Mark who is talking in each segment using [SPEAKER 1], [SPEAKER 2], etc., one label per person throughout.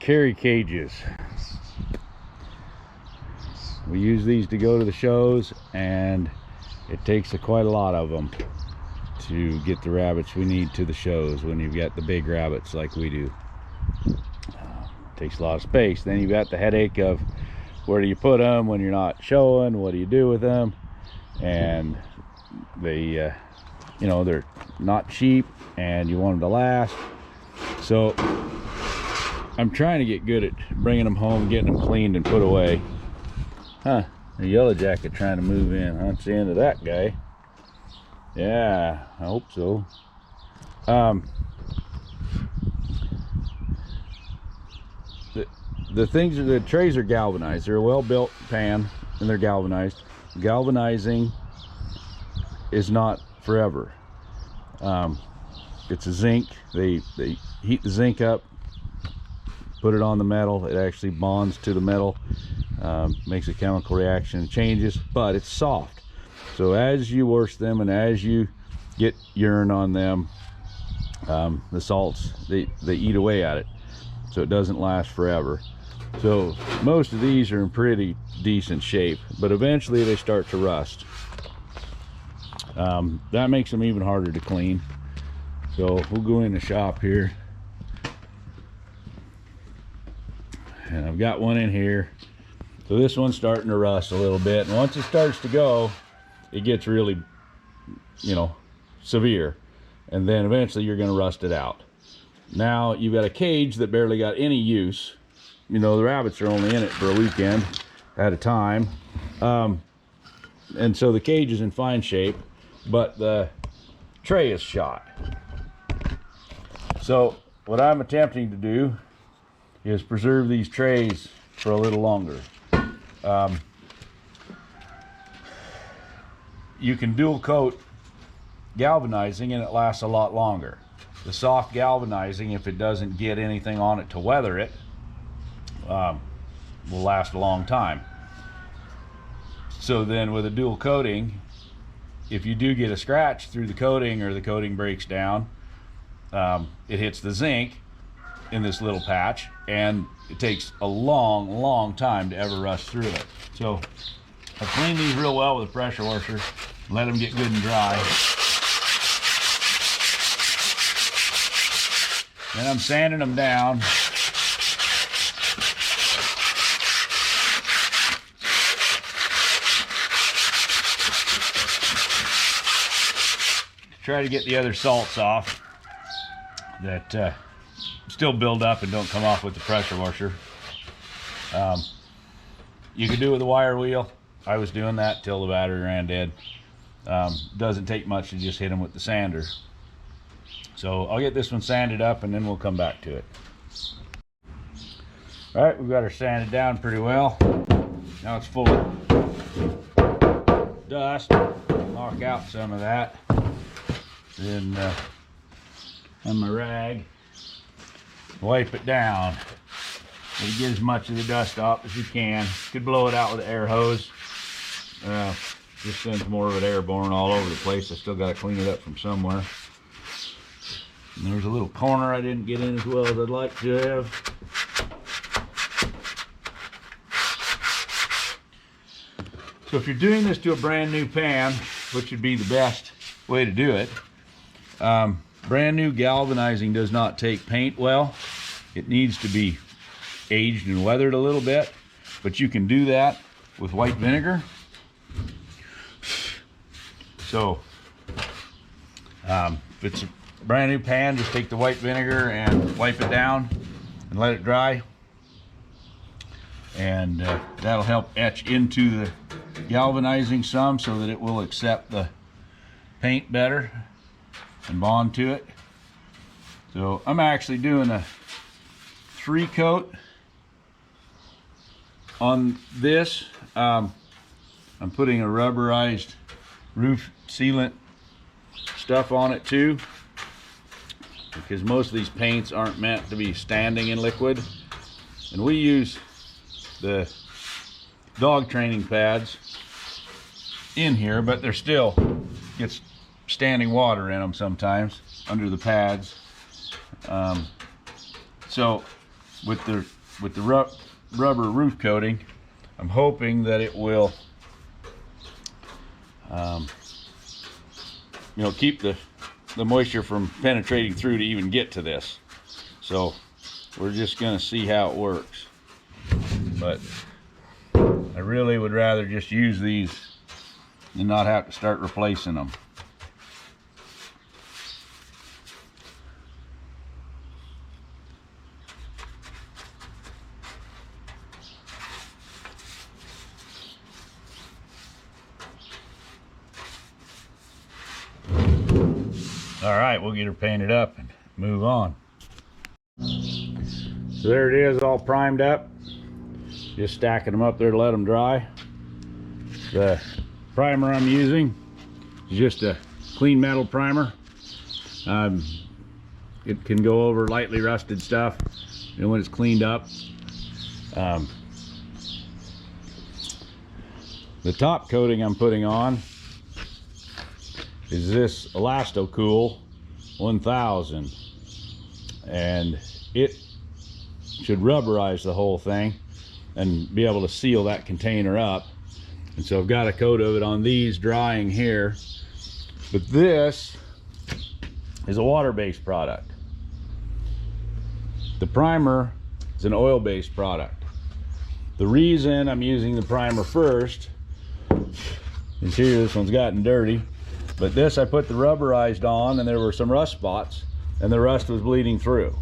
[SPEAKER 1] cherry cages. We use these to go to the shows, and it takes quite a lot of them to get the rabbits we need to the shows when you've got the big rabbits like we do. Takes a lot of space. Then you've got the headache of where do you put them when you're not showing, what do you do with them, and they you know, they're not cheap and you want them to last. So I'm trying to get good at bringing them home, getting them cleaned and put away. The yellow jacket trying to move in. That's the end of that guy. Yeah, I hope so. The things, the trays are galvanized. They're a well-built pan and they're galvanized. Galvanizing is not forever. It's a zinc. They heat the zinc up, put it on the metal. It actually bonds to the metal, makes a chemical reaction, changes, but it's soft. So as you wash them and as you get urine on them, the salts, they eat away at it, so it doesn't last forever. So most of these are in pretty decent shape, but eventually they start to rust. That makes them even harder to clean. So we'll go in the shop here, and I've got one in here. So this one's starting to rust a little bit, and once it starts to go, it gets really, you know, severe, and then eventually you're going to rust it out. Now you've got a cage that barely got any use. You know, the rabbits are only in it for a weekend at a time, and so the cage is in fine shape, but the tray is shot. So what I'm attempting to do is preserve these trays for a little longer. You can dual coat galvanizing and it lasts a lot longer. The soft galvanizing, if it doesn't get anything on it to weather it, will last a long time. So then with a dual coating, if you do get a scratch through the coating or the coating breaks down, it hits the zinc in this little patch, and it takes a long time to ever rust through it. So I clean these real well with a pressure washer, let them get good and dry. Then I'm sanding them down. Try to get the other salts off that still build up and don't come off with the pressure washer. You can do it with a wire wheel. I was doing that till the battery ran dead. Doesn't take much to just hit them with the sander. So I'll get this one sanded up and then we'll come back to it. All right, we've got her sanded down pretty well. Now it's full of dust. Knock out some of that. Then on my rag, wipe it down. You get as much of the dust off as you can. You could blow it out with an air hose. Just sends more of it airborne all over the place. I still got to clean it up from somewhere. And there's a little corner I didn't get in as well as I'd like to have. So if you're doing this to a brand new pan, which would be the best way to do it, brand new galvanizing does not take paint well. It needs to be aged and weathered a little bit, but you can do that with white vinegar. So if it's a brand new pan, just take the white vinegar and wipe it down and let it dry, and that'll help etch into the galvanizing some so that it will accept the paint better and bond to it. So I'm actually doing a 3-coat on this. I'm putting a rubberized roof sealant stuff on it too, because most of these paints aren't meant to be standing in liquid, and we use the dog training pads in here, but they're still gets standing water in them sometimes under the pads. So with the with the rubber roof coating, I'm hoping that it will you know, keep the moisture from penetrating through to even get to this. So we're just gonna see how it works. But I really would rather just use these and not have to start replacing them. All right, we'll get her painted up and move on. So there it is, all primed up. Just stacking them up there to let them dry. The primer I'm using is just a clean metal primer. It can go over lightly rusted stuff, you know, when it's cleaned up. The top coating I'm putting on is this Elastocool 1000, and it should rubberize the whole thing and be able to seal that container up. And so I've got a coat of it on these drying here, but this is a water-based product. The primer is an oil-based product. The reason I'm using the primer first is here, this one's gotten dirty, but this I put the rubberized on and there were some rust spots and the rust was bleeding through.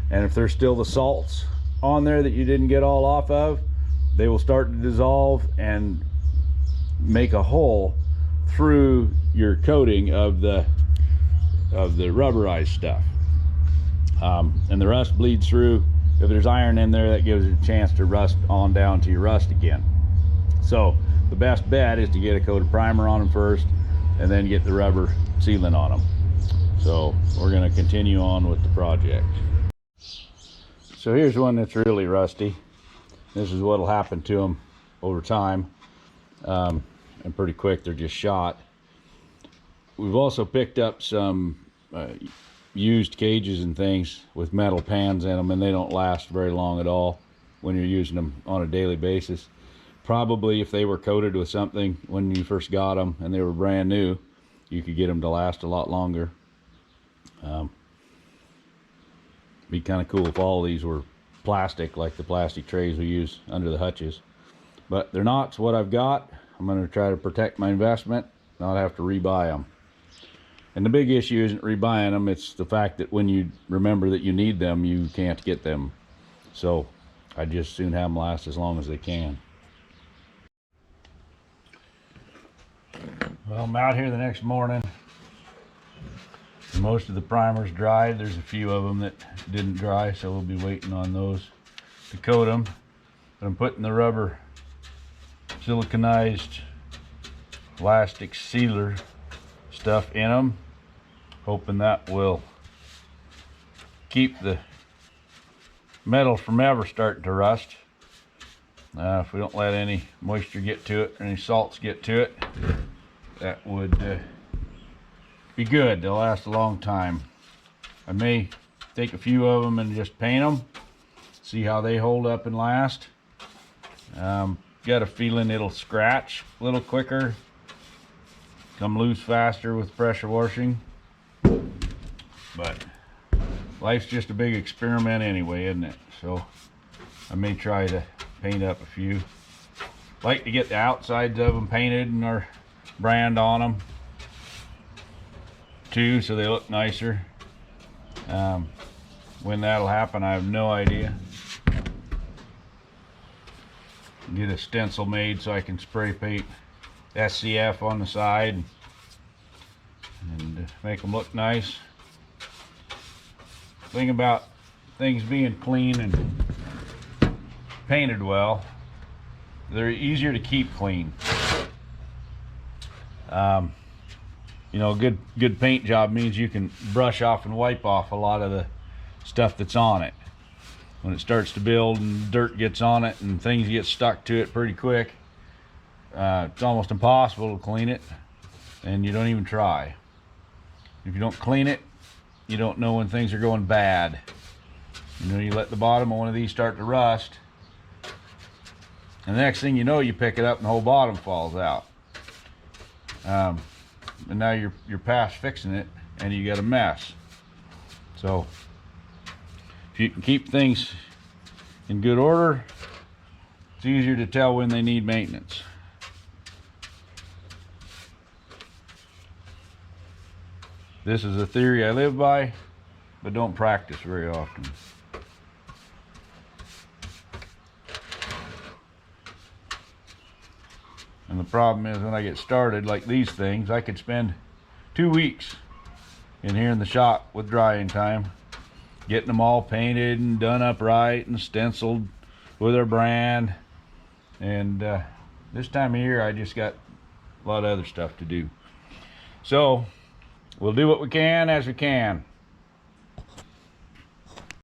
[SPEAKER 1] And if there's still the salts on there that you didn't get all off of, they will start to dissolve and make a hole through your coating of the rubberized stuff. And the rust bleeds through. If there's iron in there, that gives it a chance to rust on down to your rust again. So the best bet is to get a coat of primer on them first and then get the rubber sealant on them. So we're going to continue on with the project. So here's one that's really rusty. This is what will happen to them over time, and pretty quick. They're just shot. We've also picked up some used cages and things with metal pans in them, and they don't last very long at all when you're using them on a daily basis. Probably if they were coated with something when you first got them and they were brand new, you could get them to last a lot longer. Be kind of cool if all these were plastic, like the plastic trays we use under the hutches, but they're not. So what I've got, I'm going to try to protect my investment, not have to rebuy them. And the big issue isn't rebuying them, it's the fact that when you remember that you need them, you can't get them. So I just soon have them last as long as they can. Well, I'm out here the next morning. Most of the primer's dried. There's a few of them that didn't dry, so we'll be waiting on those to coat them. But I'm putting the rubber siliconized plastic sealer stuff in them, hoping that will keep the metal from ever starting to rust. If we don't let any moisture get to it or any salts get to it, that would be good. They'll last a long time. I may take a few of them and just paint them, see how they hold up and last. Got a feeling it'll scratch a little quicker, come loose faster with pressure washing, but life's just a big experiment anyway, isn't it? So I may try to paint up a few. Like to get the outsides of them painted and our brand on them too, so they look nicer. When that'll happen, I have no idea. Get a stencil made so I can spray paint SCF on the side and make them look nice. Thing about things being clean and painted well, they're easier to keep clean. You know, a good paint job means you can brush off and wipe off a lot of the stuff that's on it. When it starts to build and dirt gets on it and things get stuck to it pretty quick, it's almost impossible to clean it, and you don't even try. If you don't clean it, you don't know when things are going bad. You know, you let the bottom of one of these start to rust, and the next thing you know, you pick it up and the whole bottom falls out. And now you're past fixing it, and you got a mess. So if you can keep things in good order, it's easier to tell when they need maintenance. This is a theory I live by, but don't practice very often. And the problem is, when I get started like these things, I could spend 2 weeks in here in the shop with drying time, getting them all painted and done up right and stenciled with our brand. And this time of year, I just got a lot of other stuff to do. So we'll do what we can as we can.